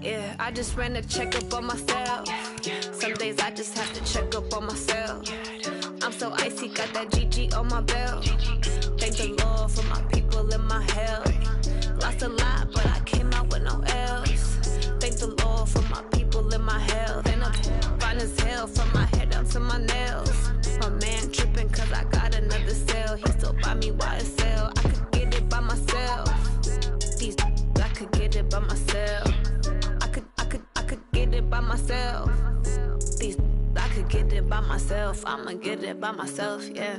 Yeah, I just ran a checkup on myself. Some days I just have to check up on myself. I'm so icy, got that GG on my belt. Thank the Lord for my people and my health. Lost a lot, but I came out with no L's. Thank the Lord for my people and my health. And I'm fine as hell from my head down to my nails. My man tripping cause I got another cell. He still buy me YSL. I could get it by myself. These I could get it by myself. I could get it by myself. These I could get it by myself. I'ma get it by myself, yeah.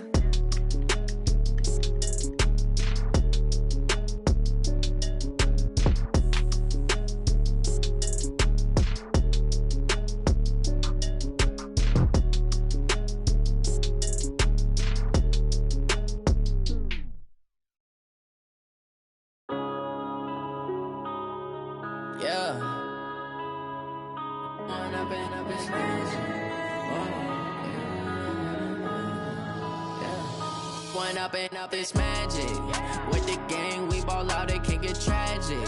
Up it's magic. With the gang, we ball out, it can get tragic.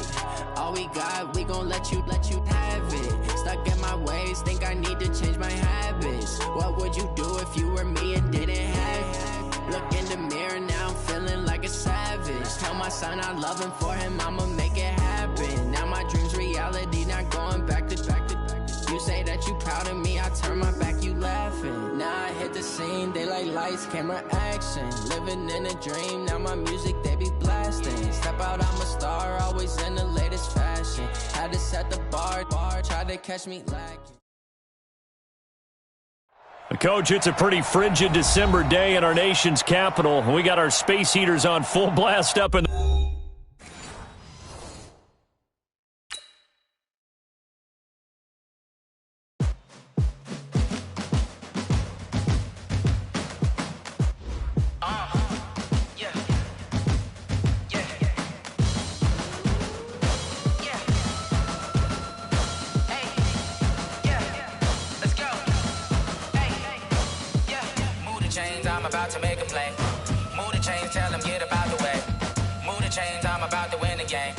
All we got, we gon' let you have it. Stuck in my ways, think I need to change my habits. What would you do if you were me and didn't have it? Look in the mirror, now I'm feeling like a savage. Tell my son I love him, for him I'ma make it happen. Now my dream's reality, not going back to. You say that you proud of me, I turn my back, you laughing. Now I hit the scene, they like lights, camera, action. Living in a dream, now my music, they be blasting. Step out, I'm a star, always in the latest fashion. Had to set the bar, try to catch me lacking. Coach, it's a pretty frigid December day in our nation's capital. We got our space heaters on full blast up in the... To make a play. Move the chains, tell them get about the way. Move the chains, I'm about to win the game.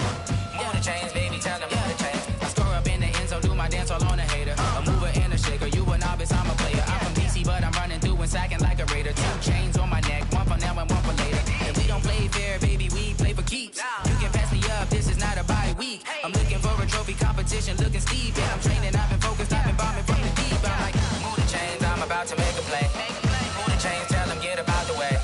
Move the chains, baby, tell them move the chains. I score up in the end zone, do my dance all on a hater. A mover and a shaker, you a novice, I'm a player. I'm from DC, but I'm running through and sacking like a raider. 2 chains on my neck, one for now and one for later. And we don't play fair, baby, we play for keeps. You can pass me up, this is not a bye week. I'm looking for a trophy competition, looking steep. And I'm training, I've been focused, I've been bombing from the deep. I'm like, move the chains, I'm about to make a play. Move the chains, tell them get about the way.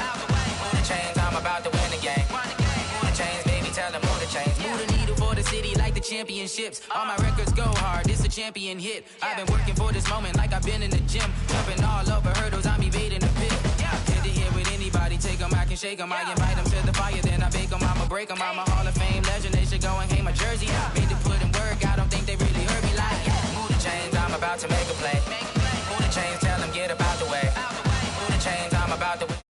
About to win the game. Move the chains, baby, tell them move the chains. Move the needle for the city like the championships. All my records go hard, this a champion hit. I've been working for this moment like I've been in the gym. Jumping all over hurdles, I'm evading the pit. Hit to hit with anybody, take them, I can shake them. I invite them to the fire, then I bake them, I'ma break them. I'm a Hall of Fame legend, they should go and hang my jersey. Made to put in work, I don't think they really heard me like. Move the chains, I'm about to make a play. Move the chains, tell them get about the way. Move the chains, I'm about to win.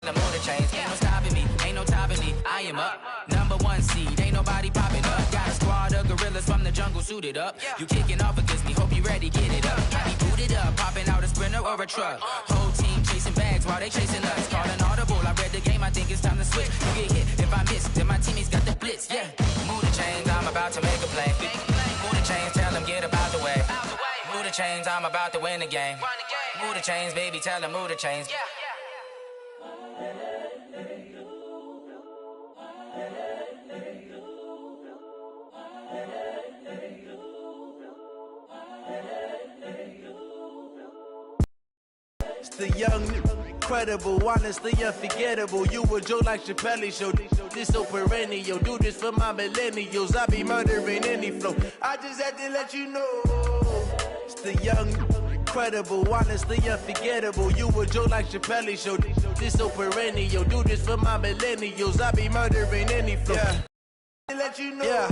Move the chains, ain't no stopping me, ain't no topping me. I am up, #1 seed, ain't nobody popping up. Got a squad of gorillas from the jungle suited up. You kicking off against me, hope you ready, get it up. Be booted up, popping out a sprinter or a truck. Whole team chasing bags while they chasing us. Calling audible, I read the game, I think it's time to switch. You get hit, if I miss, then my teammates got the blitz, yeah. Move the chains, I'm about to make a play. Move the chains, tell them get about the way. Move the chains, I'm about to win the game. Move the chains, baby, tell them move the chains. It's the young, incredible, honestly unforgettable. You a joke like Chappelle show. This so perennial. Do this for my millennials. I be murdering any flow. I just had to let you know. It's the young, incredible, honestly unforgettable. You a joke like Chappelle show. This so perennial. Do this for my millennials. I be murdering any flow. Yeah. Let you know. Yeah.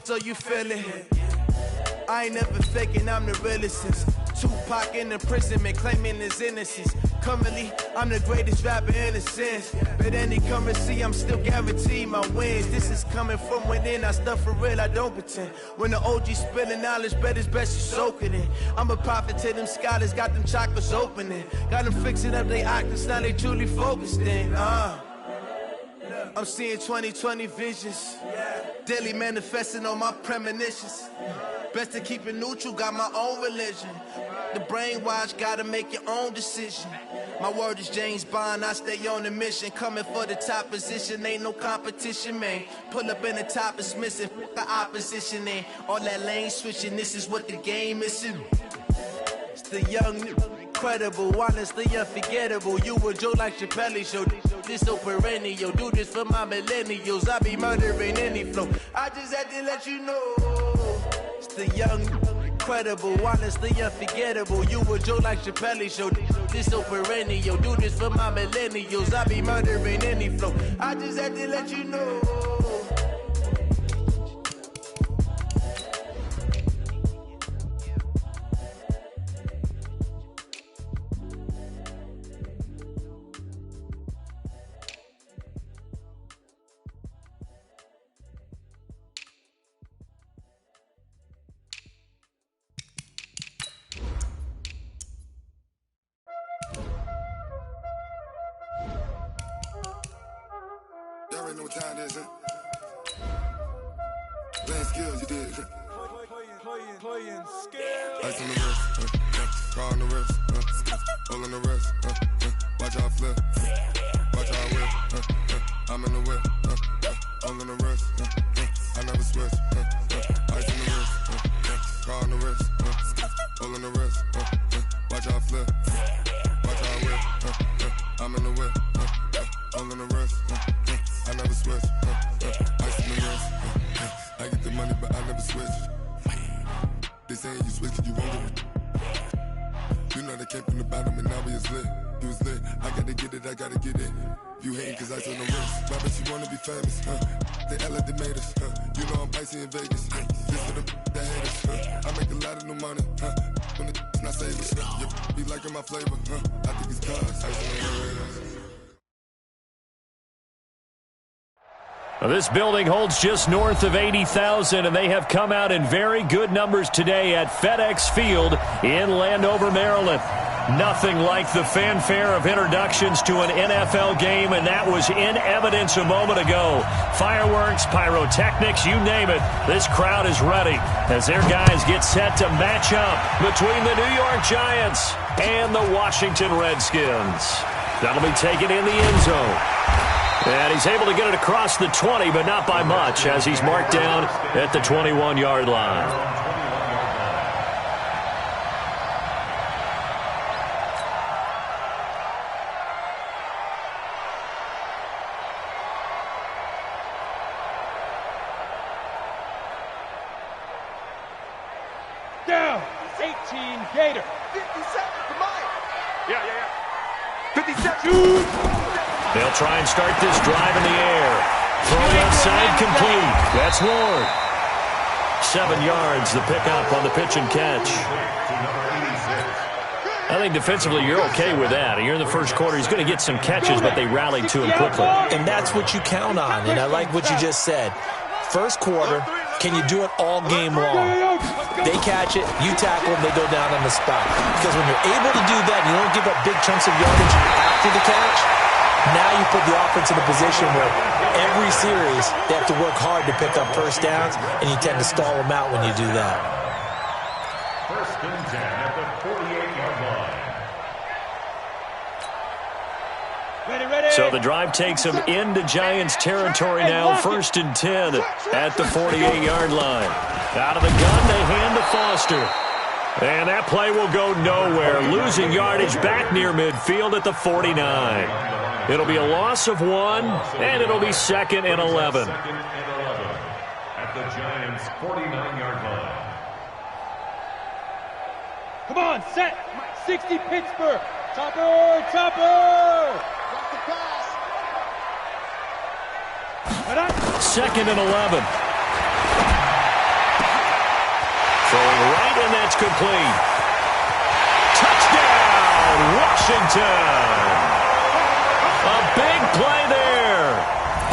So you feel it? I ain't never faking, I'm the realest since Tupac in imprisonment, claiming his innocence. Currently, I'm the greatest rapper in a sense. But any currency, I'm still guaranteed my wins. This is coming from within, I stuff for real, I don't pretend. When the OG spilling knowledge, bet it's best you soak it in. I'm a prophet to them scholars, got them chakras opening. Got them fixing up their octaves, now they truly focused in. I'm seeing 2020 visions. Daily manifesting on my premonitions. Best to keep it neutral, got my own religion. The brainwash, gotta make your own decision. My word is James Bond, I stay on the mission. Coming for the top position, ain't no competition, man. Pull up in the top, it's missing, the opposition ain't. All that lane switching, this is what the game is. It's the young, incredible, honestly unforgettable. You a Joe like Chappelle show. This so perennial, do this for my millennials. I be murdering any flow. I just had to let you know. It's the young, incredible, honestly unforgettable. You a Joe like Chappelle show. This so perennial, do this for my millennials. I be murdering any flow. I just had to let you know. Y'all already know what time it is, huh? Playing skills, you did. Playing skills. Ice on the wrist, car on the wrist, hole on the wrist, watch how I flip, watch how I whip, I'm in the whip, hole on the wrist, I never switch, ice on the wrist, car on the wrist, hole on the wrist, watch how I flip, watch how I whip, I'm in the whip, hole on the wrist, I never switch, ice on the wrist, I get the money but I never switch. They saying you switch, you won't get it. You know they came from the bottom and now we is lit. You was lit, I gotta get it, I gotta get it. You hating cause ice on the wrist. Why bet you wanna be famous, They act like they made us, You know I'm icy in Vegas, This for the that haters, I make a lot of new money, When the not savers, You be liking my flavor, I think it's cause ice on the wrist. This building holds just north of 80,000, and they have come out in very good numbers today at FedEx Field in Landover, Maryland. Nothing like the fanfare of introductions to an NFL game, and that was in evidence a moment ago. Fireworks, pyrotechnics, you name it. This crowd is ready as their guys get set to match up between the New York Giants and the Washington Redskins. That'll be taken in the end zone. And he's able to get it across the 20, but not by much, as he's marked down at the 21-yard line. Down, 18 Gator. 57, come on. Yeah. 57. They'll try and start this drive in the air. Throw outside, complete. That's Ward. 7 yards, the pickup on the pitch and catch. I think defensively you're okay with that. You're in the first quarter. He's going to get some catches, but they rallied to him quickly. And that's what you count on, and I like what you just said. First quarter, can you do it all game long? They catch it, you tackle them, they go down on the spot. Because when you're able to do that and you don't give up big chunks of yardage after the catch, now you put the offense in a position where every series they have to work hard to pick up first downs, and you tend to stall them out when you do that. First and 10 at the 48-yard line. Ready. So the drive takes them into Giants territory now. First and 10 at the 48-yard line. Out of the gun, they hand to Foster. And that play will go nowhere. Losing yardage back near midfield at the 49. It'll be a loss of 1, and it'll be 2nd and 11. At the Giants' 49-yard line. Come on, set. 60 Pittsburgh. Chopper. Drop the pass. 2nd and 11. Throwing right, and that's complete. Touchdown, Washington. A big play there.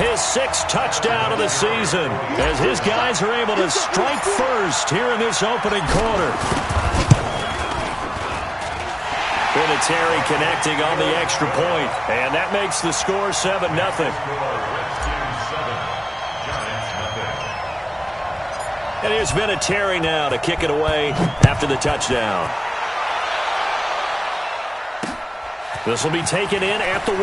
His 6th touchdown of the season as his guys are able to strike first here in this opening quarter. Vinatieri connecting on the extra point, and that makes the score 7-0. And here's Vinatieri now to kick it away after the touchdown. This will be taken in at the 1.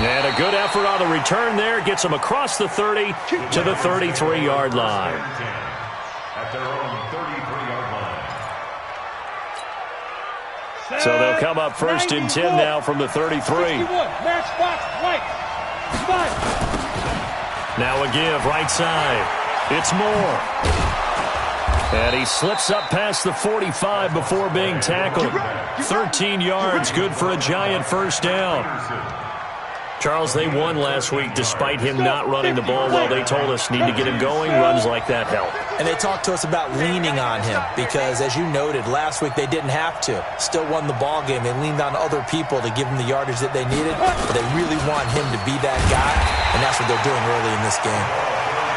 And a good effort on the return there. Gets him across the 30 to the 33-yard line. At their own 33-yard line. So they'll come up first and 10 now from the 33. Now a give right side. It's Moore. And he slips up past the 45 before being tackled. 13 yards, good for a Giant first down. Charles, they won last week despite him not running the ball well. They told us need to get him going. Runs like that help. And they talked to us about leaning on him because, as you noted, last week they didn't have to. Still won the ball game. They leaned on other people to give them the yardage that they needed, but they really want him to be that guy, and that's what they're doing early in this game.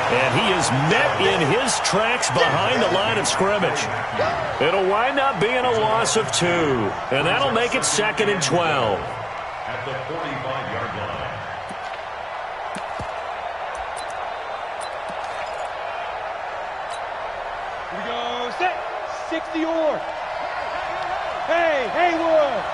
And he is met in his tracks behind the line of scrimmage. It'll wind up being a loss of 2, and that'll make it 2nd and 12. At the 45-yard line. Here we go, set, 60 Orr. Hey, Haywood.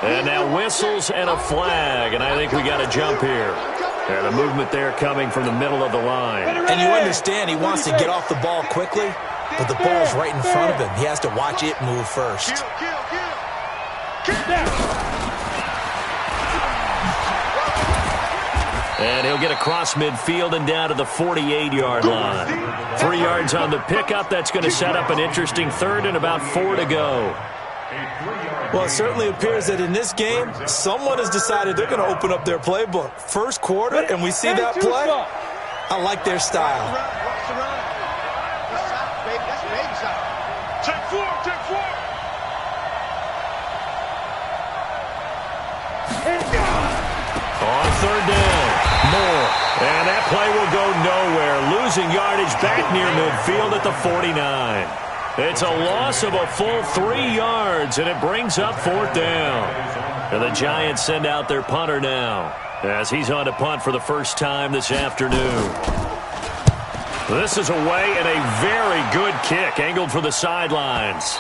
And now whistles and a flag, and I think we got a jump here. And a movement there coming from the middle of the line. And you understand he wants to get off the ball quickly, but the ball's right in front of him. He has to watch it move first. And he'll get across midfield and down to the 48-yard line. 3 yards on the pickup. That's going to set up an interesting 3rd and about 4 to go. Well, it certainly appears that in this game, someone has decided they're going to open up their playbook. First quarter, and we see that play. I like their style. Check 4, check 4. On 3rd down, Moore. And that play will go nowhere. Losing yardage back near midfield at the 49. It's a loss of a full 3 yards, and it brings up 4th down. And the Giants send out their punter now as he's on to punt for the first time this afternoon. This is away and a very good kick, angled for the sidelines.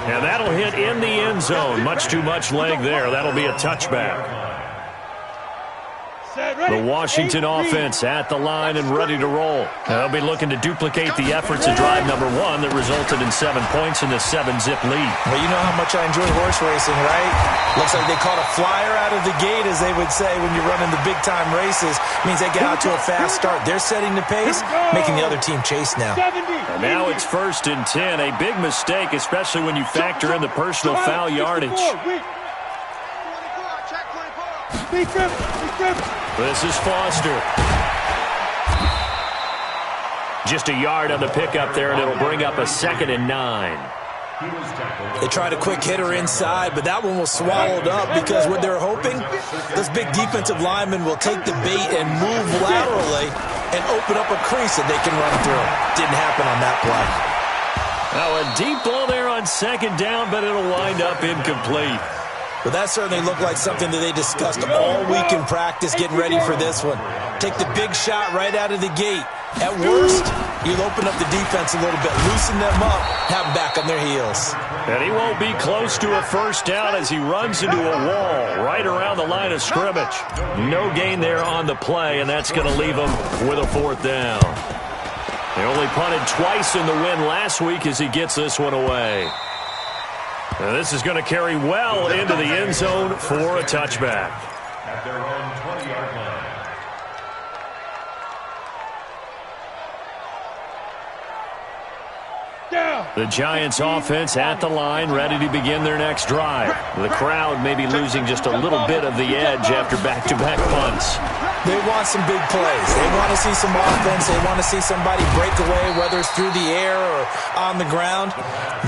And that'll hit in the end zone. Much too much leg there. That'll be a touchback. The Washington offense at the line and ready to roll. They'll be looking to duplicate the efforts of drive number 1 that resulted in 7 points in the 7-zip lead. Well, you know how much I enjoy horse racing, right? Looks like they caught a flyer out of the gate, as they would say when you're running the big-time races. Means they get out to a fast start. They're setting the pace, making the other team chase now. And now it's 1st and 10. A big mistake, especially when you factor in the personal foul yardage. This is Foster. Just a yard on the pickup there, and it'll bring up a 2nd and 9. They tried a quick hitter inside, but that one was swallowed up because what they're hoping, this big defensive lineman will take the bait and move laterally and open up a crease that they can run through. Didn't happen on that play. Now a deep ball there on 2nd down, but it'll wind up incomplete. But that certainly looked like something that they discussed all week in practice, getting ready for this one. Take the big shot right out of the gate. At worst, you'll open up the defense a little bit, loosen them up, have them back on their heels. And he won't be close to a first down as he runs into a wall right around the line of scrimmage. No gain there on the play, and that's going to leave him with a 4th down. They only punted twice in the win last week as he gets this one away. And this is going to carry well into the end zone for a touchback. At their own 20-yard line. Down. The Giants offense at the line, ready to begin their next drive. The crowd may be losing just a little bit of the edge after back-to-back punts. They want some big plays. They want to see some offense. They want to see somebody break away, whether it's through the air or on the ground.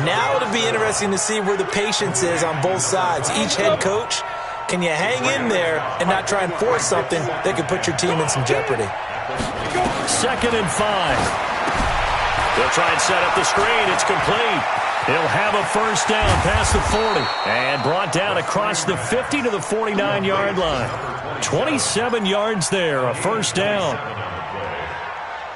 Now it'll be interesting to see where the patience is on both sides. Each head coach, can you hang in there and not try and force something that could put your team in some jeopardy? 2nd and 5. They'll try and set up the screen. It's complete. He'll have a first down past the 40 and brought down across the 50 to the 49-yard line. 27 yards there, a first down.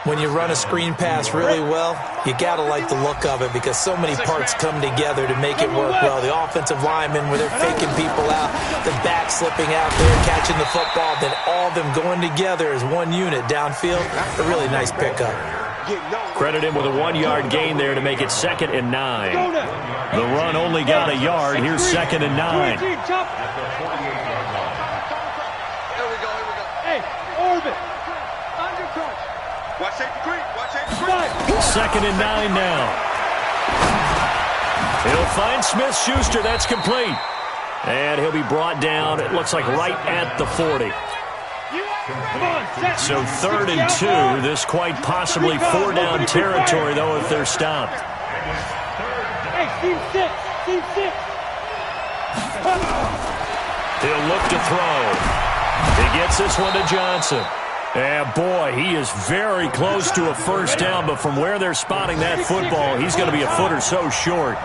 When you run a screen pass really well, you got to like the look of it because so many parts come together to make it work well. The offensive linemen, where they're faking people out, the back slipping out there, catching the football, then all of them going together as one unit downfield. A really nice pickup. Credit him with a 1-yard gain there to make it 2nd and 9. The run only got a yard. Here's 2nd and 9. Here we go. Hey, Orbit. Under coach. Watch safety creep. Watch safety creep. 2nd and 9 now. He'll find Smith-Schuster. That's complete. And he'll be brought down, it looks like, right at the 40. So 3rd and 2. This quite possibly 4-down territory, though, if they're stopped. Hey, team 6. Team 6. He'll look to throw. He gets this one to Johnson. And, boy, he is very close to a first down, but from where they're spotting that football, he's going to be a foot or so short.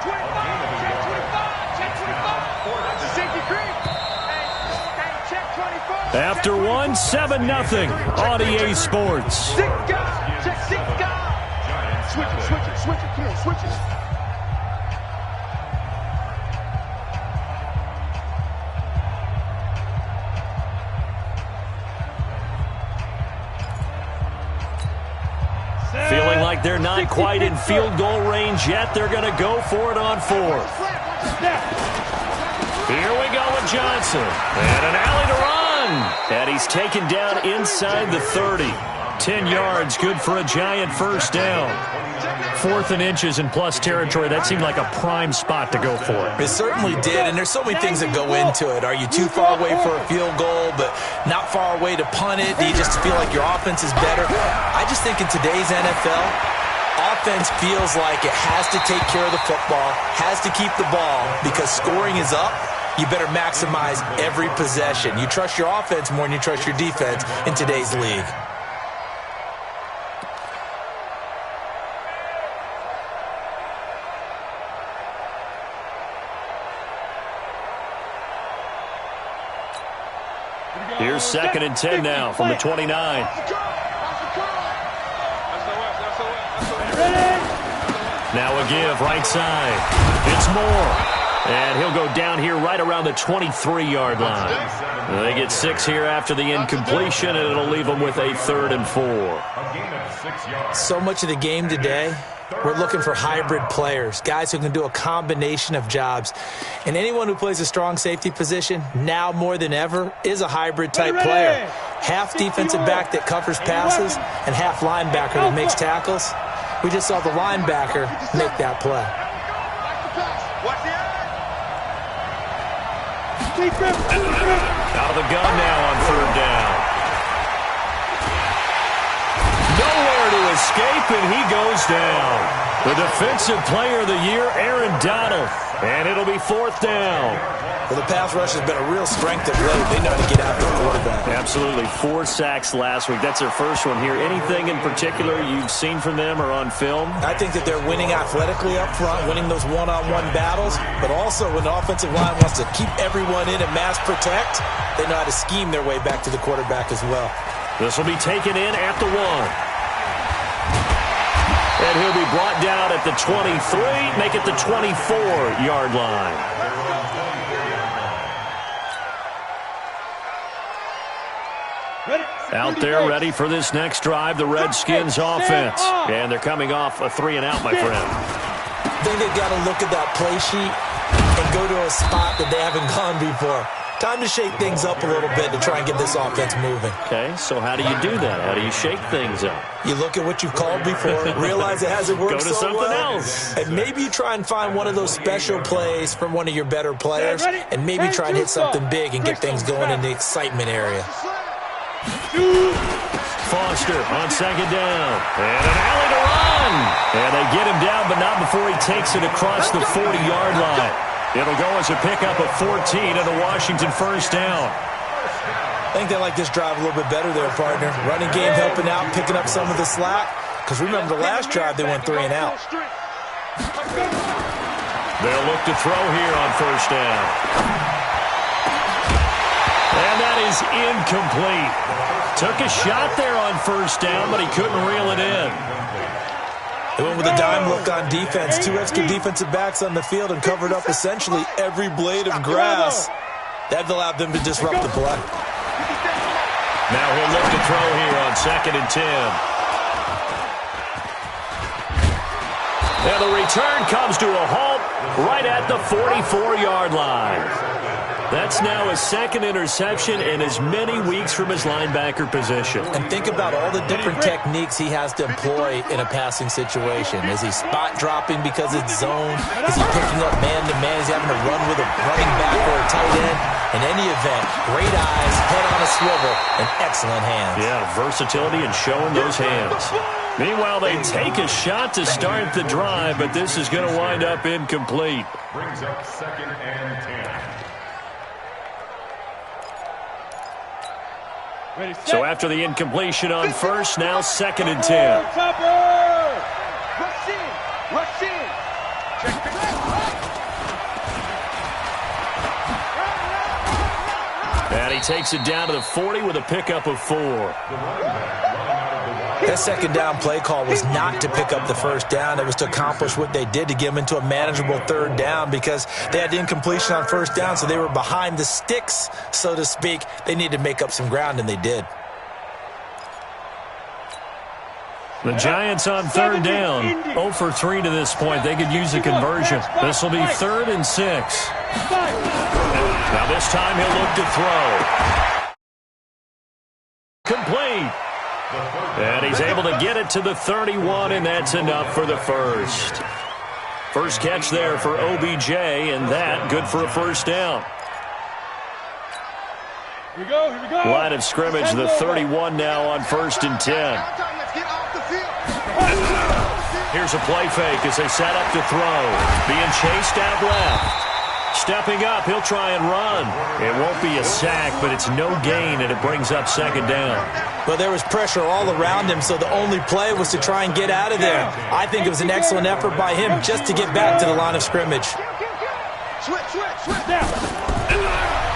After one, 7-0 on EA Sports. Switch it, come on, switch it. Feeling like they're not quite in field goal range yet. They're going to go for it on 4th. Here we go with Johnson. And an alley to run. And he's taken down inside the 30. 10 yards, good for a Giant first down. 4th and inches in plus territory. That seemed like a prime spot to go for. It certainly did, and there's so many things that go into it. Are you too far away for a field goal, but not far away to punt it? Do you just feel like your offense is better? I just think in today's NFL, offense feels like it has to take care of the football, has to keep the ball, because scoring is up. You better maximize every possession. You trust your offense more than you trust your defense in today's league. Here's 2nd and 10 now from the 29. Now a give, right side. It's Moore. And he'll go down here right around the 23-yard line. They get 6 here after the incompletion, and it'll leave them with a 3rd and 4. So much of the game today, we're looking for hybrid players, guys who can do a combination of jobs. And anyone who plays a strong safety position, now more than ever, is a hybrid-type player. Half defensive back that covers passes and half linebacker that makes tackles. We just saw the linebacker make that play. Out of the gun now on 3rd down. Nowhere to escape, and he goes down. The defensive player of the year, Aaron Donald. And it'll be 4th down. Well, the pass rush has been a real strength of late. They know how to get after the quarterback. Absolutely. 4 sacks last week. That's their first one here. Anything in particular you've seen from them or on film? I think that they're winning athletically up front, winning those one-on-one battles, but also when the offensive line wants to keep everyone in and mass protect, they know how to scheme their way back to the quarterback as well. This will be taken in at the 1. And he'll be brought down at the 23, make it the 24-yard line. Out there ready for this next drive, the Redskins offense. And they're coming off a 3-and-out, my friend. I think they've got to look at that play sheet and go to a spot that they haven't gone before. Time to shake things up a little bit to try and get this offense moving. Okay, so how do you do that? How do you shake things up? You look at what you've called before, realize it hasn't worked so well. Go to something else. And maybe you try and find one of those special plays from one of your better players, and maybe try and hit something big and get things going in the excitement area. Foster on second down. And an alley to run. And they get him down, but not before he takes it across the 40-yard line. It'll go as a pickup of 14 and a Washington first down. I think they like this drive a little bit better there, partner. Running game helping out, picking up some of the slack. Because remember the last drive, they went 3 and out. They'll look to throw here on first down. And that is incomplete. Took a shot there on first down, but he couldn't reel it in. They went with a dime look on defense. 2 extra defensive backs on the field and covered up essentially every blade of grass. That allowed them to disrupt the play. Now he'll look to throw here on second and 10. And the return comes to a halt right at the 44-yard line. That's now his second interception in as many weeks from his linebacker position. And think about all the different techniques he has to employ in a passing situation. Is he spot dropping because it's zone? Is he picking up man-to-man? Is he having to run with a running back or a tight end? In any event, great eyes, head on a swivel, and excellent hands. Yeah, versatility and showing those hands. Meanwhile, they take a shot to start the drive, but this is going to wind up incomplete. Brings up second and 10. So after the incompletion on first, now second and 10. And he takes it down to the 40 with a pickup of 4. That second down play call was not to pick up the first down. It was to accomplish what they did to get them into a manageable third down because they had incompletion on first down, so they were behind the sticks, so to speak. They needed to make up some ground, and they did. The Giants on third down. 0 for 3 to this point. They could use a conversion. This will be 3rd and 6. Now this time he'll look to throw. Complete. And he's able to get it to the 31, and that's enough for the first. First catch there for OBJ, and that good for a first down. Here we go. Line of scrimmage, the 31 now on 1st and 10. Here's a play fake as they set up to throw. Being chased out left. Stepping up, he'll try and run. It won't be a sack, but it's no gain, and it brings up second down. Well, there was pressure all around him, so the only play was to try and get out of there. I think it was an excellent effort by him just to get back to the line of scrimmage.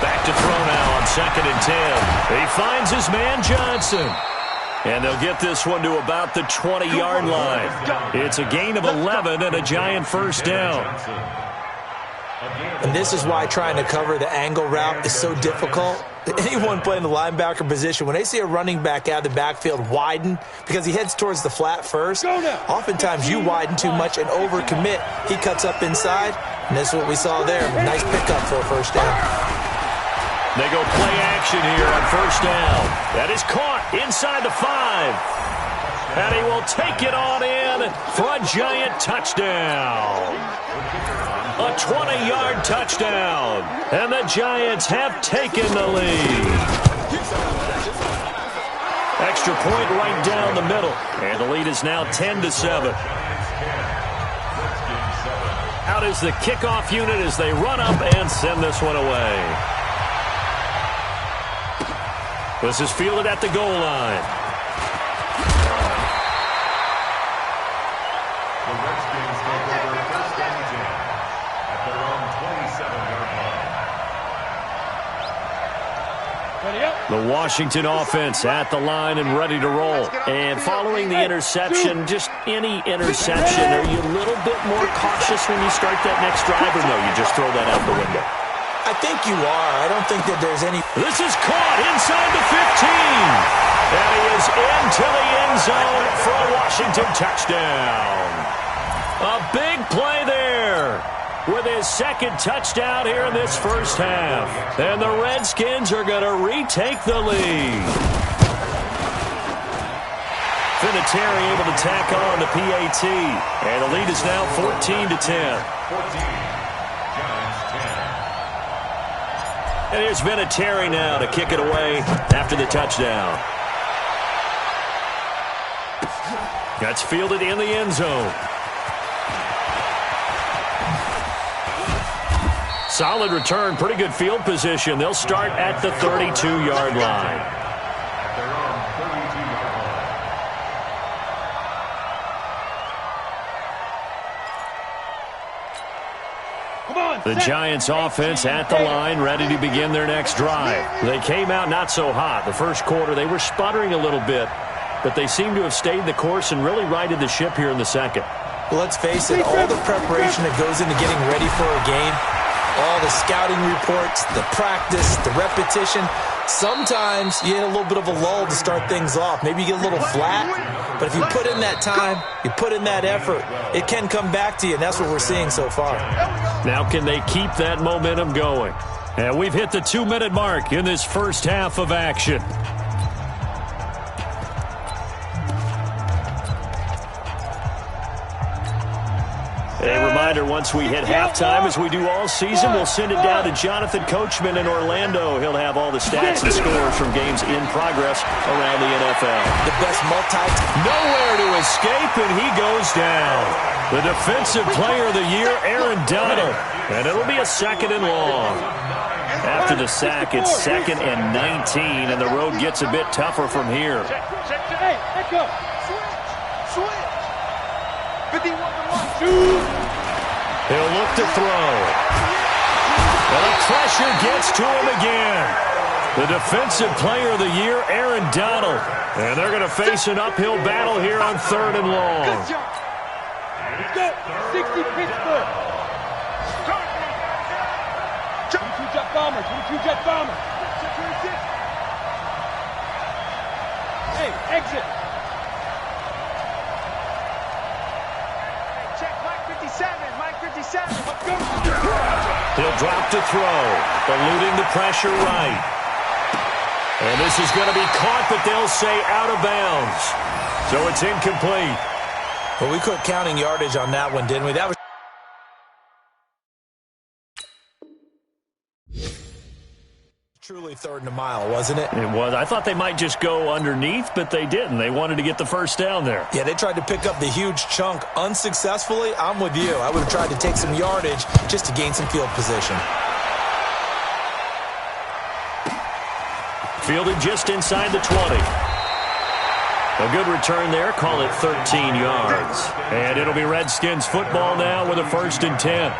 Back to throw now on 2nd and 10. He finds his man Johnson. And they'll get this one to about the 20-yard line. It's a gain of 11 and a Giant first down. And this is why trying to cover the angle route is so difficult. Anyone playing the linebacker position, when they see a running back out of the backfield widen because he heads towards the flat first, oftentimes you widen too much and overcommit. He cuts up inside, and this is what we saw there. Nice pickup for a first down. They go play action here on first down. That is caught inside the 5. And he will take it on in for a Giant touchdown. A 20-yard touchdown. And the Giants have taken the lead. Extra point right down the middle. And the lead is now 10-7. Out is the kickoff unit as they run up and send this one away. This is fielded at the goal line. The Redskins take over 1st and 10 at their own 27-yard line. The Washington offense at the line and ready to roll. And following the interception, just any interception, are you a little bit more cautious when you start that next drive, or no, you just throw that out the window? I think you are. I don't think that there's any... This is caught inside the 15. And he is into the end zone for a Washington touchdown. A big play there. with his second touchdown here in this first half. And the Redskins are going to retake the lead. Vinatieri able to tack on the PAT. And the lead is now 14-10. 14. And here's Vinatieri now to kick it away after the touchdown. That's fielded in the end zone. Solid return, pretty good field position. They'll start at the 32-yard line. At their own 32-yard line. The Giants offense at the line, ready to begin their next drive. They came out not so hot. The first quarter, they were sputtering a little bit, but they seem to have stayed the course and really righted the ship here in the second. Well, let's face it, all the preparation that goes into getting ready for a game, all the scouting reports, the practice, the repetition, sometimes you hit a little bit of a lull to start things off. Maybe you get a little flat, but if you put in that time, you put in that effort, it can come back to you, and that's what we're seeing so far. Now can they keep that momentum going? And we've hit the 2-minute mark in this first half of action. A reminder, once we hit halftime, as we do all season, we'll send it down to Jonathan Coachman in Orlando. He'll have all the stats and scores from games in progress around the NFL. The best Nowhere to escape, and he goes down. The Defensive Player of the Year, Aaron Donald. And it'll be a 2nd and long. After the sack, it's 2nd and 19, and the road gets a bit tougher from here. Hey, let go. Switch. 51-1. He'll look to throw. And the pressure gets to him again. The Defensive Player of the Year, Aaron Donald. And they're going to face an uphill battle here on 3rd and long. Good job. Good. 60 Pittsburgh. 22 Jet Bomber. 22 Jet Bomber. Hey, exit. Check Mike 57. Mike 57. Let's go. He'll drop to throw, eluding the pressure right. And this is going to be caught, but they'll say out of bounds. So it's incomplete. Well, we quit counting yardage on that one, didn't we? That was truly 3rd and a mile, wasn't it? It was. I thought they might just go underneath, but they didn't. They wanted to get the first down there. Yeah, they tried to pick up the huge chunk unsuccessfully. I'm with you. I would have tried to take some yardage just to gain some field position. Fielded just inside the 20. A good return there. Call it 13 yards. And it'll be Redskins football now with a 1st and 10.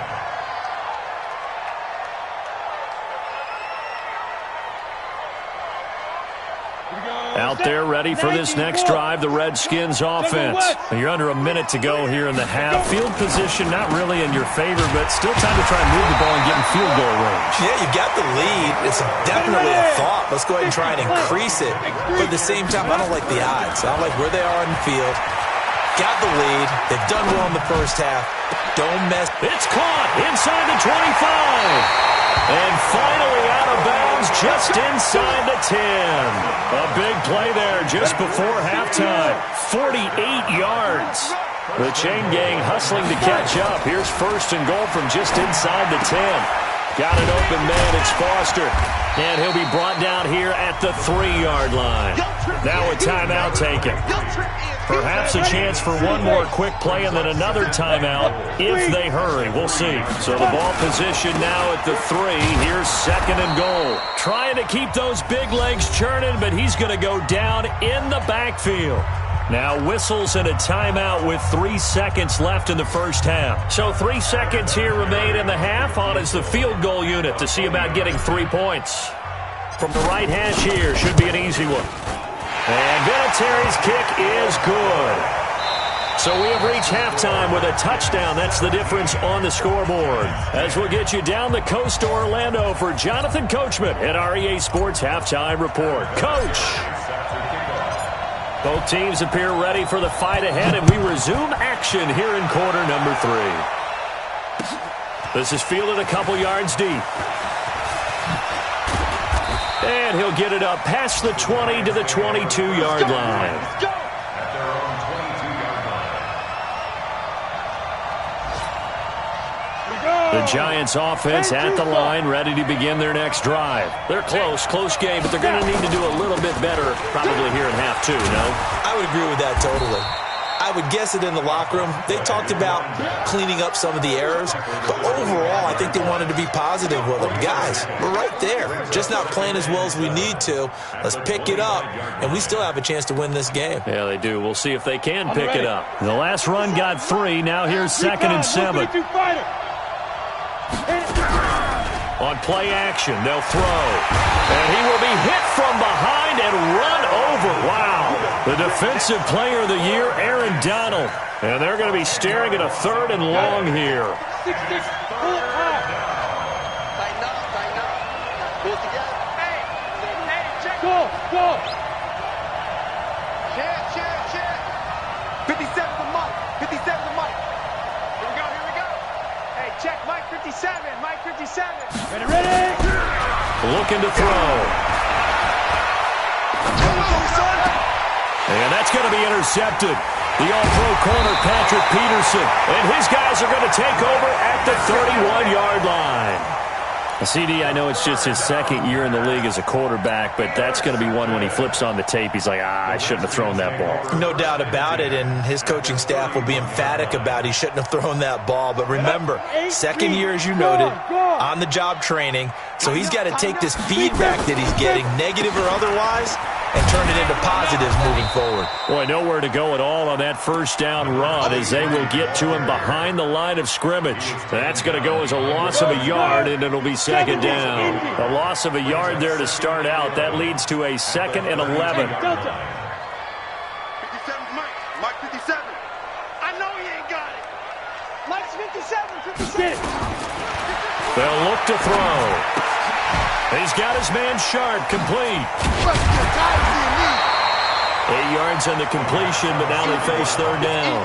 Out there ready for this next drive, the Redskins offense. You're under a minute to go here in the half. Field position not really in your favor, but still time to try and move the ball and get in field goal range. Yeah, you got the lead. It's definitely a thought. Let's go ahead and try and increase it. But at the same time, I don't like the odds. I don't like where they are in the field. Got the lead. They've done well in the first half. Don't mess. It's caught inside the 25. And finally out of bounds just inside the 10. A big play there just before halftime. 48 yards. The chain gang hustling to catch up. Here's 1st and goal from just inside the 10. Got an open man. It's Foster. And he'll be brought down here at the 3-yard line. Now a timeout taken. Perhaps a chance for one more quick play and then another timeout if they hurry. We'll see. So the ball position now at the 3. Here's 2nd and goal. Trying to keep those big legs churning, but he's going to go down in the backfield. Now whistles and a timeout with 3 seconds left in the first half. So 3 seconds here remain in the half. On is the field goal unit to see about getting 3 points. From the right hash here, should be an easy one. And Vinatieri's kick is good. So we have reached halftime with a touchdown. That's the difference on the scoreboard. As we'll get you down the coast to Orlando for Jonathan Coachman at our EA Sports Halftime Report. Coach! Both teams appear ready for the fight ahead, and we resume action here in quarter number 3. This is fielded a couple yards deep. And he'll get it up past the 20 to the 22-yard line. At their own 22-yard line. The Giants offense at the line, ready to begin their next drive. They're close game, but they're going to need to do a little bit better probably here in half two, no? I would agree with that totally. I would guess it in the locker room. They talked about cleaning up some of the errors, but overall, I think they wanted to be positive with them. Guys, we're right there. Just not playing as well as we need to. Let's pick it up, and we still have a chance to win this game. Yeah, they do. We'll see if they can pick it up. The last run got 3. Now here's 2nd and 7. On play action, they'll throw. And he will be hit from behind and run over. Wow. The defensive player of the year, Aaron Donald. And they're going to be staring at a 3rd and long here. Tighten up. Pull together. Hey, check. Go. Check. 57 to Mike. Here we go. Hey, check Mike 57. Ready. Looking to throw. And that's going to be intercepted. The all-pro corner, Patrick Peterson. And his guys are going to take over at the 31-yard line. CD, I know it's just his 2nd year in the league as a quarterback, but that's going to be one when he flips on the tape. He's like, I shouldn't have thrown that ball. No doubt about it, and his coaching staff will be emphatic about he shouldn't have thrown that ball. But remember, 2nd year, as you noted, on-the-job training, so he's got to take this feedback that he's getting, negative or otherwise, and turn it into positives moving forward. Boy, nowhere to go at all on that 1st down run as they will get to him behind the line of scrimmage. That's going to go as a loss of a yard, and it'll be 2nd down. A loss of a yard there to start out. That leads to a 2nd and 11. 57's Mike 57. I know he ain't got it. Mike's 57. They'll look to throw. He's got his man Sharp, complete. 8 yards on the completion, but now they face 3rd down.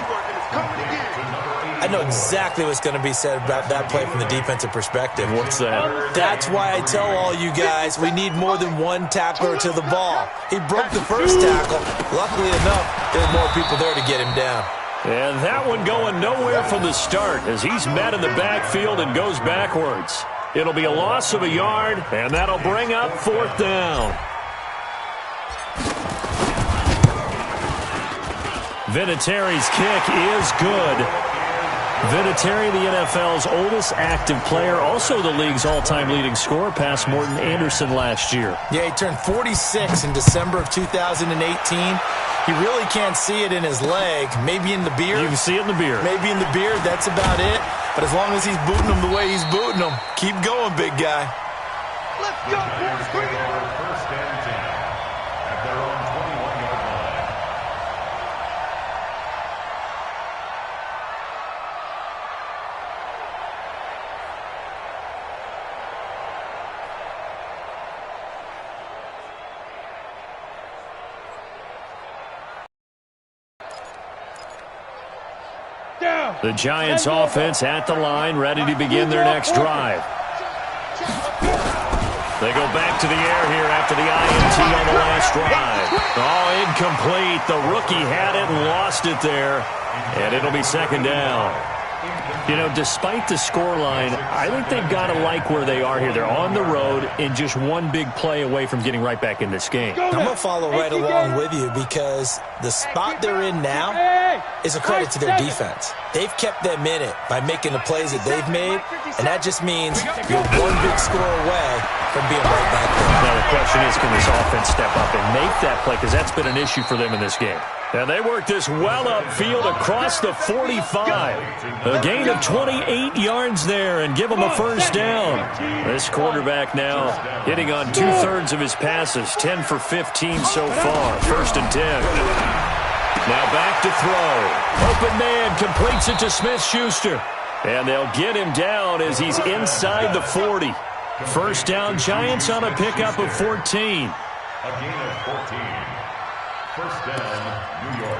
I know exactly what's going to be said about that play from the defensive perspective. What's that? That's why I tell all you guys we need more than one tackler to the ball. He broke the first tackle. Luckily enough, there's more people there to get him down. And that one going nowhere from the start as he's met in the backfield and goes backwards. It'll be a loss of a yard, and that'll bring up 4th down. Vinatieri's kick is good. Vinatieri, the NFL's oldest active player, also the league's all-time leading scorer, past Morton Anderson last year. Yeah, he turned 46 in December of 2018. He really can't see it in his leg, maybe in the beard. You can see it in the beard. Maybe in the beard, that's about it. But as long as he's booting him the way he's booting him, keep going, big guy. Let's go, boys. Bring it on. 1st and 10 at their own 21-yard line. The Giants offense at the line, ready to begin their next drive. They go back to the air here after the INT on the last drive. Oh, incomplete. The rookie had it and lost it there. And it'll be 2nd down. You know, despite the scoreline, I think they've got to like where they are here. They're on the road and just one big play away from getting right back in this game. I'm going to follow right along with you because the spot they're in now is a credit to their defense. They've kept them in it by making the plays that they've made, and that just means you're one big score away from being right back there. Now the question is, can this offense step up and make that play? Because that's been an issue for them in this game. And they work this well upfield across the 45. A gain of 28 yards there and give them a 1st down. This quarterback now hitting on 2/3 of his passes, 10 for 15 so far. 1st and 10. Now back to throw. Open man completes it to Smith-Schuster. And they'll get him down as he's inside the 40. 1st down, Giants on a pickup of 14. A gain of 14. 1st down, New York.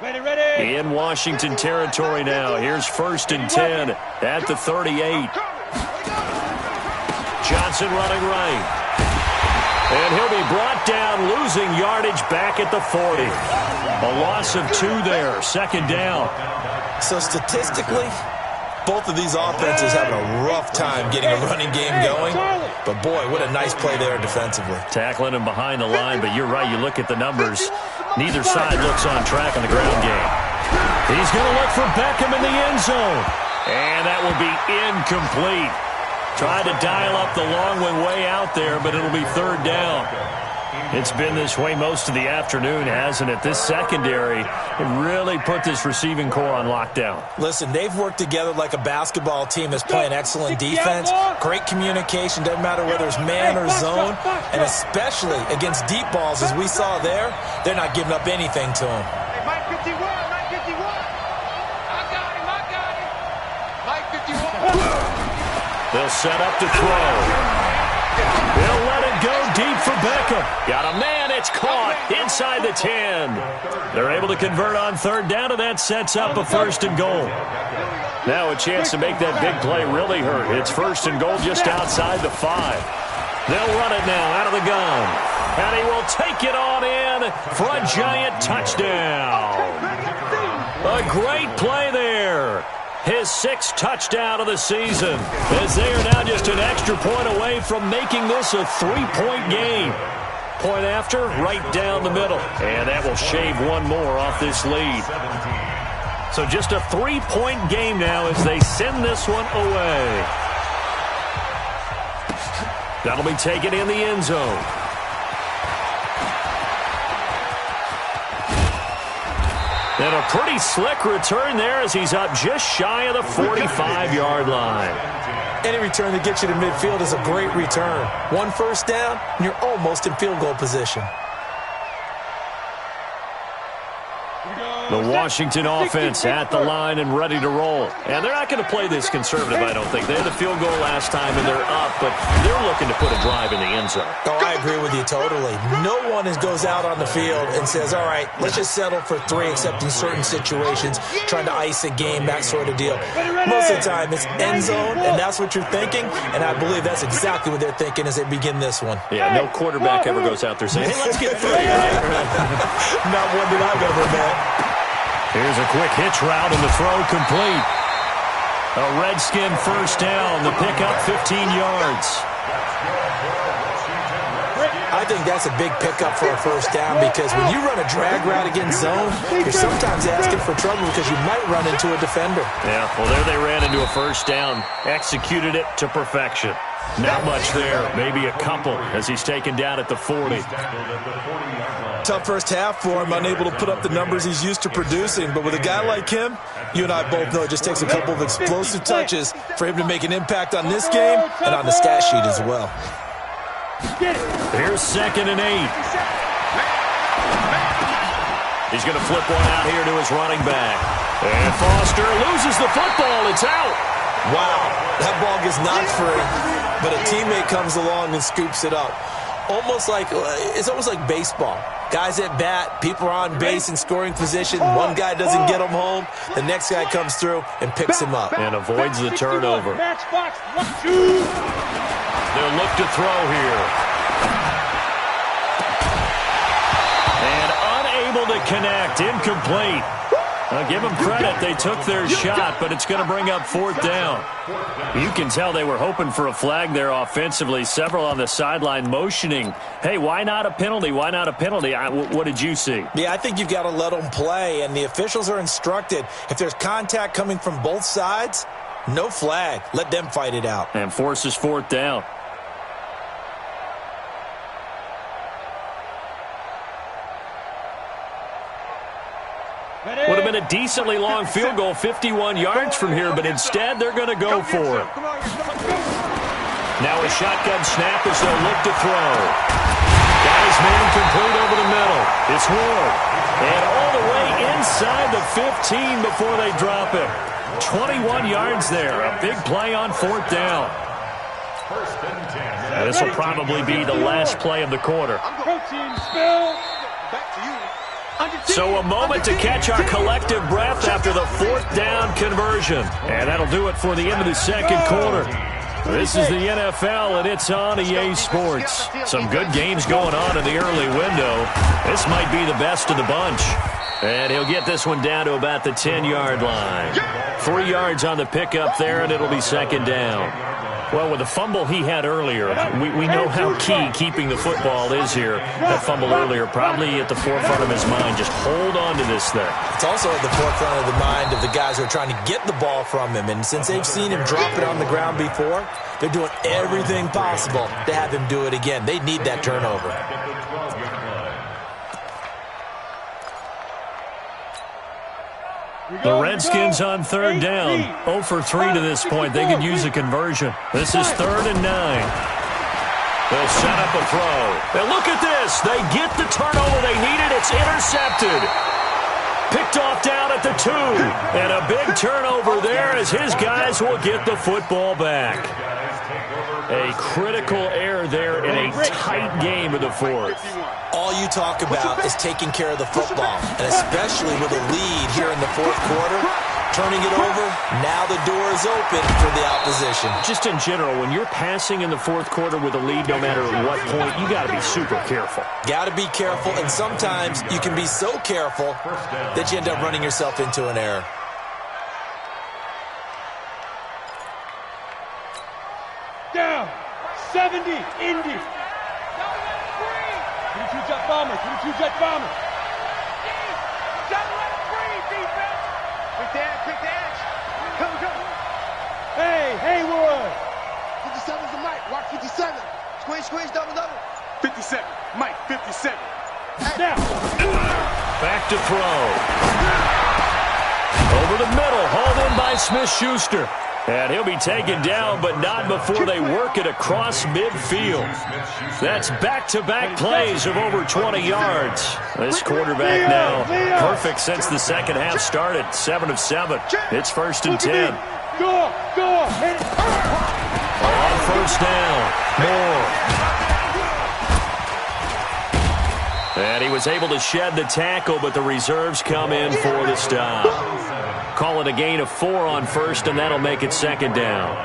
In Washington territory now. Here's 1st and 10 at the 38. Johnson running right. And he'll be brought down, losing yardage back at the 40. A loss of 2 there, 2nd down. So statistically, both of these offenses having a rough time getting a running game going. But, boy, what a nice play there defensively. Tackling him behind the line, but you're right. You look at the numbers. Neither side looks on track on the ground game. He's going to look for Beckham in the end zone. And that will be incomplete. Tried to dial up the long one way out there, but it'll be 3rd down. It's been this way most of the afternoon, hasn't it? This secondary, it really put this receiving core on lockdown. Listen, they've worked together like a basketball team that's playing excellent defense. Great communication, doesn't matter whether it's man or zone. And especially against deep balls, as we saw there, they're not giving up anything to them. Hey, Mike 51, Mike 51. I got him. Mike 51. They'll set up to throw. They'll let it go deep for Beckham. Got a man, it's caught inside the 10. They're able to convert on 3rd down, and that sets up a 1st and goal. Now a chance to make that big play really hurt. It's 1st and goal just outside the 5. They'll run it now out of the gun. And he will take it on in for a giant touchdown. A great play there. His 6th touchdown of the season, as they are now just an extra point away from making this a 3-point game. Point after, right down the middle. And that will shave 1 more off this lead. So just a 3-point game now as they send this one away. That'll be taken in the end zone. And a pretty slick return there as he's up just shy of the 45-yard line. Any return that gets you to midfield is a great return. 1 first down, and you're almost in field goal position. The Washington offense at the line and ready to roll. And they're not going to play this conservative, I don't think. They had a field goal last time, and they're up, but they're looking to put a drive in the end zone. Oh, I agree with you totally. No one goes out on the field and says, all right, let's just settle for 3, except in certain situations, trying to ice a game, that sort of deal. Most of the time, it's end zone, and that's what you're thinking, and I believe that's exactly what they're thinking as they begin this one. Yeah, no quarterback ever goes out there saying, hey, let's get 3. Not one that I've ever met. Here's a quick hitch route and the throw complete. A Redskin 1st down. The pickup 15 yards. I think that's a big pickup for a 1st down because when you run a drag route against zone, you're sometimes asking for trouble because you might run into a defender. Yeah, well, there they ran into a 1st down. Executed it to perfection. Not much there. Maybe a couple as he's taken down at the 40. Tough first half for him, unable to put up the numbers he's used to producing. But with a guy like him, you and I both know it just takes a couple of explosive touches for him to make an impact on this game and on the stat sheet as well. Here's 2nd and 8. He's going to flip one out here to his running back. And Foster loses the football. It's out. Wow, that ball gets knocked free, but a teammate comes along and scoops it up. It's almost like baseball. Guys at bat, people are on base in scoring position. One guy doesn't get him home. The next guy comes through and picks him up. And avoids the turnover. They'll look to throw here. And unable to connect. Incomplete. I'll give them credit. They took their shot, but it's going to bring up 4th down. You can tell they were hoping for a flag there offensively. Several on the sideline motioning, hey, why not a penalty? Why not a penalty? What did you see? Yeah, I think you've got to let them play, and the officials are instructed. If there's contact coming from both sides, no flag. Let them fight it out. And forces 4th down. Would have been a decently long field goal, 51 yards from here, but instead they're going to go for it. Now a shotgun snap as they'll look to throw. Got his man complete over the middle. It's Ward. And all the way inside the 15 before they drop him. 21 yards there. A big play on 4th down. Now this will probably be the last play of the quarter. Back to you. So a moment to catch our collective breath after the 4th down conversion. And that'll do it for the end of the second quarter. This is the NFL, and it's on EA Sports. Some good games going on in the early window. This might be the best of the bunch. And he'll get this one down to about the 10-yard line. 3 yards on the pickup there, and it'll be second down. Well, with the fumble he had earlier, we know how key keeping the football is here. That fumble earlier probably at the forefront of his mind. Just hold on to this thing. It's also at the forefront of the mind of the guys who are trying to get the ball from him. And since they've seen him drop it on the ground before, they're doing everything possible to have him do it again. They need that turnover. The Redskins on 3rd down. 0 for 3 to this point. They could use a conversion. This is 3rd and 9. They'll set up a throw. And look at this. They get the turnover they needed. It's intercepted. Picked off down at the 2. And a big turnover there as his guys will get the football back. A critical error there in a tight game of the 4th. All you talk about is taking care of the football, and especially with a lead here in the 4th quarter, turning it over, now the door is open for the opposition. Just in general, when you're passing in the 4th quarter with a lead, no matter at what point, you got to be super careful. Got to be careful, and sometimes you can be so careful that you end up running yourself into an error. Down, 70, Indy. 22-jet bomber, 22-jet bomber. Quick dash. Go. Hey, Haywood. 57's the Mike, watch 57. Squeeze, double. 57, Mike, 57. Now. Back to throw. Over the middle, hauled in by Smith-Schuster. And he'll be taken down, but not before they work it across midfield. That's back-to-back plays of over 20 yards. This quarterback now perfect since the second half started. 7 of 7. It's 1st and 10. Go. On 1st down, Moore. And he was able to shed the tackle, but the reserves come in for the stop. Call it a gain of 4 on 1st, and that'll make it 2nd down.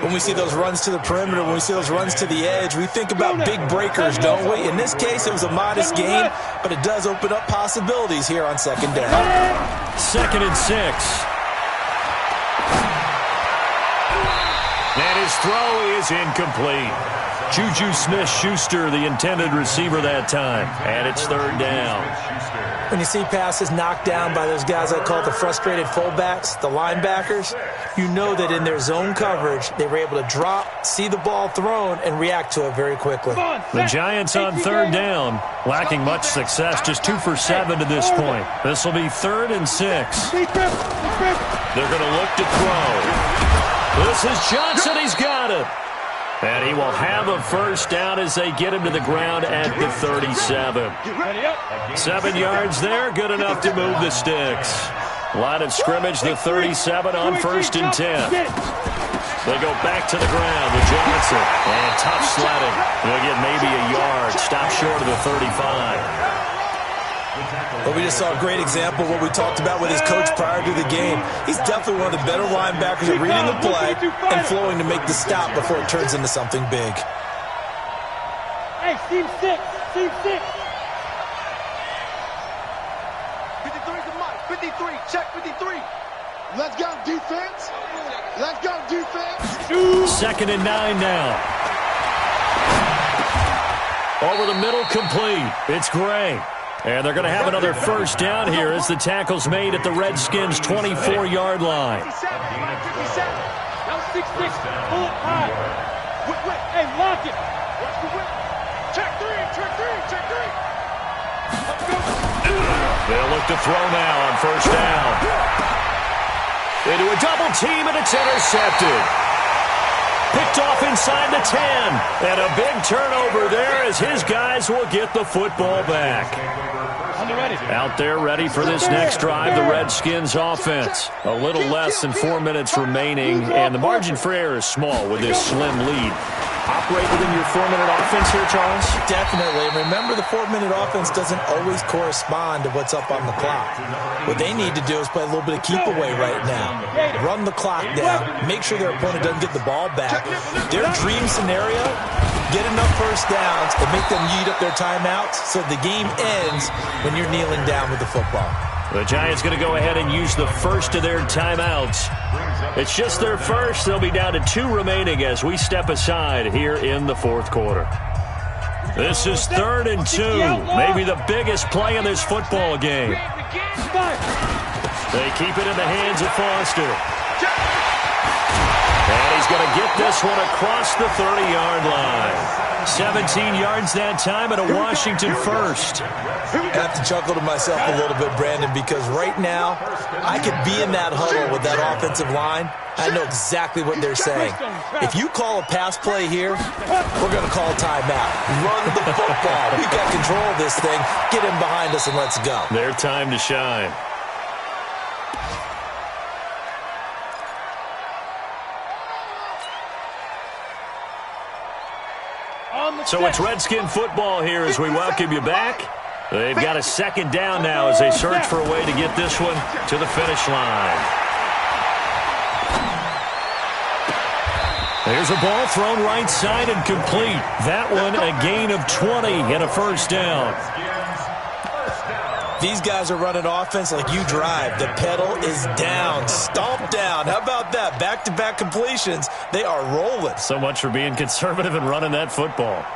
When we see those runs to the perimeter, when we see those runs to the edge, we think about big breakers, don't we? In this case, it was a modest gain, but it does open up possibilities here on 2nd down. 2nd and 6. And his throw is incomplete. Juju Smith-Schuster, the intended receiver that time. And it's 3rd down. When you see passes knocked down by those guys I call the frustrated fullbacks, the linebackers, you know that in their zone coverage, they were able to drop, see the ball thrown, and react to it very quickly. The Giants on 3rd down, lacking much success, just 2 for 7 to this point. This will be 3rd and 6. They're going to look to throw. This is Johnson. He's got it. And he will have a 1st down as they get him to the ground at the 37. 7 yards there, good enough to move the sticks. Line of scrimmage, the 37 on 1st and 10. They go back to the ground with Johnson. And tough sledding. They'll get maybe a yard. Stop short of the 35. Well, we just saw a great example of what we talked about with his coach prior to the game. He's definitely one of the better linebackers at reading the play and flowing to make the stop before it turns into something big. Hey, team 6. 53's the Mike, 53, check 53. Let's go, defense. 2nd and 9 now. Over the middle, complete. It's Gray. And they're going to have another 1st down here as the tackle's made at the Redskins' 24-yard line. 57. Now 6-6. Pull it high. Hey, lock it. Check 3. They'll look to throw now on 1st down. Into a double team, and it's intercepted. Picked off inside the 10. And a big turnover there as his guys will get the football back. Out there ready for this next drive, the Redskins offense. A little less than 4 minutes remaining, and the margin for error is small with this slim lead. operate within your 4-minute offense here, Charles? Definitely. And remember, the 4-minute offense doesn't always correspond to what's up on the clock. What they need to do is play a little bit of keep away right now. Run the clock down. Make sure their opponent doesn't get the ball back. Their dream scenario, get enough first downs and make them eat up their timeouts so the game ends when you're kneeling down with the football. The Giants going to go ahead and use the first of their timeouts. It's just their first. They'll be down to 2 remaining as we step aside here in the fourth quarter. This is 3rd and 2. Maybe the biggest play in this football game. They keep it in the hands of Foster. And he's going to get this one across the 30-yard line. 17 yards that time and a Washington first. I have to chuckle to myself a little bit, Brandon, because right now I could be in that huddle with that offensive line. I know exactly what they're saying. If you call a pass play here, we're going to call a timeout. Run the football. We got control of this thing. Get him behind us and let's go. Their time to shine. So it's Redskin football here as we welcome you back. They've got a second down now as they search for a way to get this one to the finish line. There's a ball thrown right side and complete. That one a gain of 20 and a first down. These guys are running offense like you drive. The pedal is down, stomp down. How about that? Back-to-back completions. They are rolling. So much for being conservative and running that football.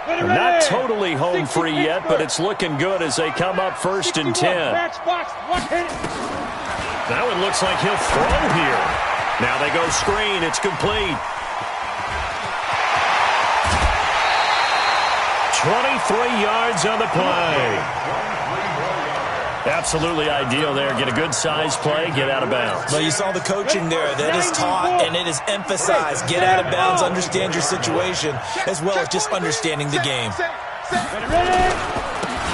They're not totally home free yet, but it's looking good as they come up 1st and 10. That one looks like he'll throw here. Now they go screen. It's complete. 23 yards on the play. Absolutely ideal there. Get a good size play, get out of bounds. Well, you saw the coaching there. That is taught and it is emphasized. Get out of bounds, understand your situation, as well as just understanding the game.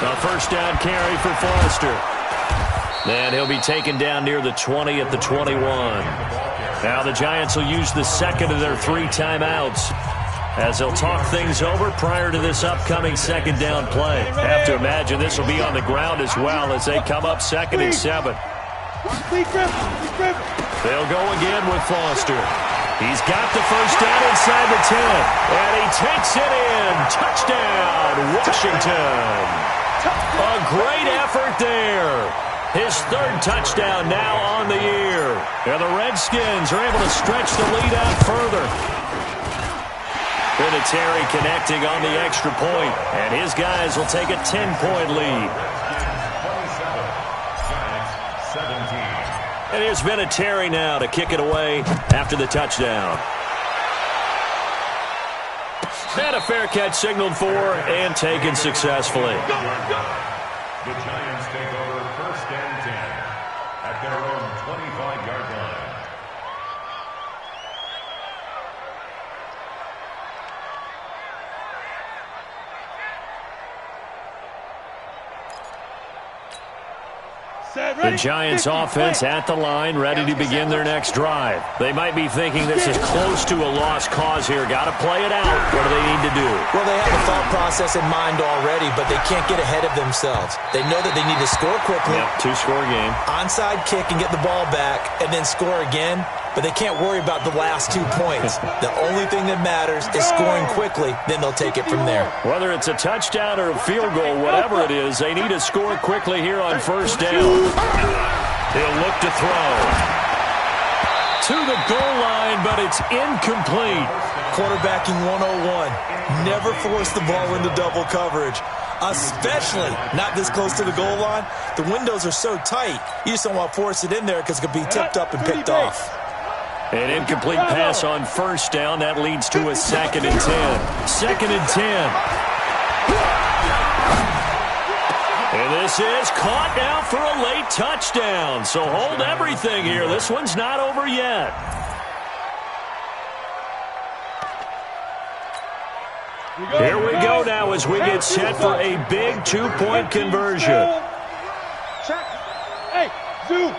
A first down carry for Foster. And he'll be taken down near the 20 at the 21. Now the Giants will use the second of their 3 timeouts as they'll talk things over prior to this upcoming second down play. Have to imagine this will be on the ground as well as they come up 2nd and 7. They'll go again with Foster. He's got the first down inside the 10. And he takes it in. Touchdown, Washington. A great effort there. His 3rd touchdown now on the year. And the Redskins are able to stretch the lead out further. Terry connecting on the extra point, and his guys will take a 10-point lead. And here's Vinatieri now to kick it away after the touchdown. And a fair catch signaled for and taken successfully. The Giants take over 1st and 10 at their own 25-yard line. The Giants offense at the line, ready to begin their next drive. They might be thinking this is close to a lost cause here. Got to play it out. What do they need to do? Well, they have a thought process in mind already, but they can't get ahead of themselves. They know that they need to score quickly. Yep, 2-score game. Onside kick and get the ball back, and then score again. But they can't worry about the last 2 points. The only thing that matters is scoring quickly, then they'll take it from there. Whether it's a touchdown or a field goal, whatever it is, they need to score quickly here on 1st down. He'll look to throw. To the goal line, but it's incomplete. Quarterbacking 101. Never force the ball into double coverage, especially not this close to the goal line. The windows are so tight, you just don't want to force it in there because it could be tipped up and picked off. An incomplete pass on 1st down. That leads to a 2nd and 10. 2nd and 10. And this is caught now for a late touchdown. So hold everything here. This one's not over yet. Here we go now as we get set for a big 2-point conversion. Check. Hey, Zoo.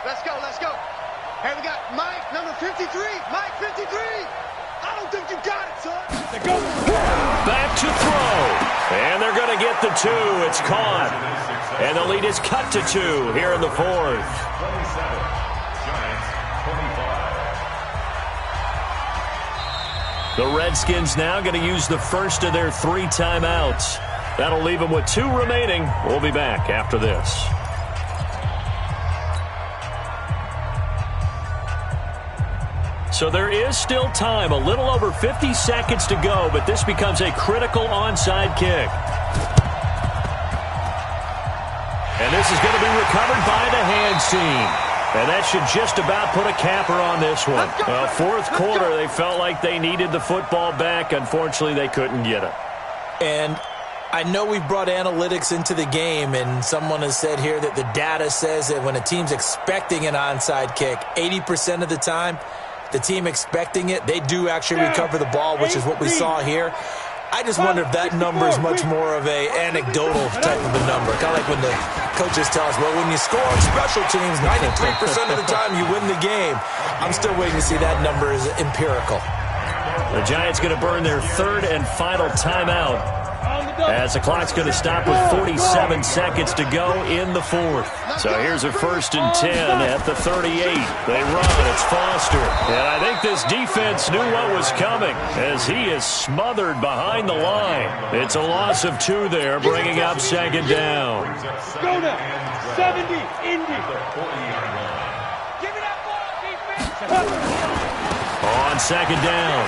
Let's go, let's go. Hey, we got Mike, number 53. Mike, 53. I don't think you got it, son. Back to throw. And they're going to get the 2. It's caught. And the lead is cut to 2 here in the 4th. 27. Giants 25. The Redskins now going to use the first of their 3 timeouts. That'll leave them with 2 remaining. We'll be back after this. So there is still time, a little over 50 seconds to go, but this becomes a critical onside kick. And this is going to be recovered by the hands team. And that should just about put a capper on this one. Well, 4th quarter, they felt like they needed the football back. Unfortunately, they couldn't get it. And I know we've brought analytics into the game, and someone has said here that the data says that when a team's expecting an onside kick, 80% of the time, the team expecting it, they do actually recover the ball, which is what we saw here. I just wonder if that number is much more of a anecdotal type of a number. Kind of like when the coaches tell us, well, when you score on special teams, 93% of the time you win the game. I'm still waiting to see that number is empirical. The Giants going to burn their 3rd and final timeout as the clock's going to stop with 47 seconds to go in the 4th. So here's a 1st and 10 at the 38. They run. It's Foster. And I think this defense knew what was coming as he is smothered behind the line. It's a loss of 2 there, bringing up 2nd down. Go now. 70, Indy. Give me that ball, defense. On 2nd down,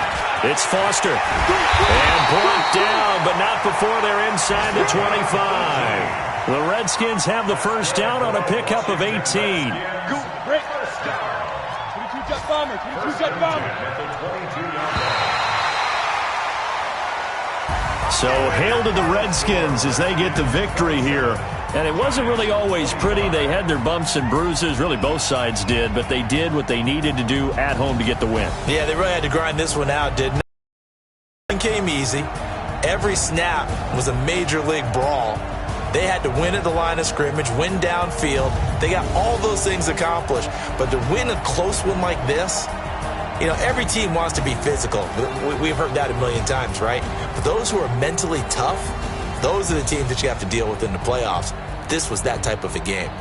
it's Foster. And brought down, but not before they're inside the 25. The Redskins have the 1st down on a pickup of 18. Go, break. 22-jet bomber, 22-jet bomber. So hail to the Redskins as they get the victory here. And it wasn't really always pretty. They had their bumps and bruises. Really, both sides did. But they did what they needed to do at home to get the win. Yeah, they really had to grind this one out, didn't they? Nothing came easy. Every snap was a major league brawl. They had to win at the line of scrimmage, win downfield. They got all those things accomplished. But to win a close one like this, you know, every team wants to be physical. We've heard that a million times, right? But those who are mentally tough, those are the teams that you have to deal with in the playoffs. This was that type of a game.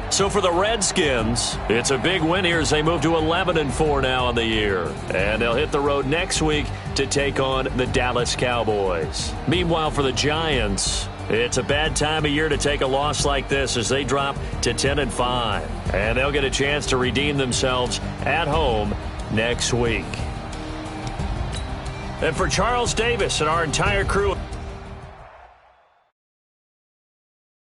So for the Redskins, it's a big win here as they move to 11-4 now on the year. And they'll hit the road next week to take on the Dallas Cowboys. Meanwhile, for the Giants, it's a bad time of year to take a loss like this as they drop to 10-5. And they'll get a chance to redeem themselves at home next week. And for Charles Davis and our entire crew...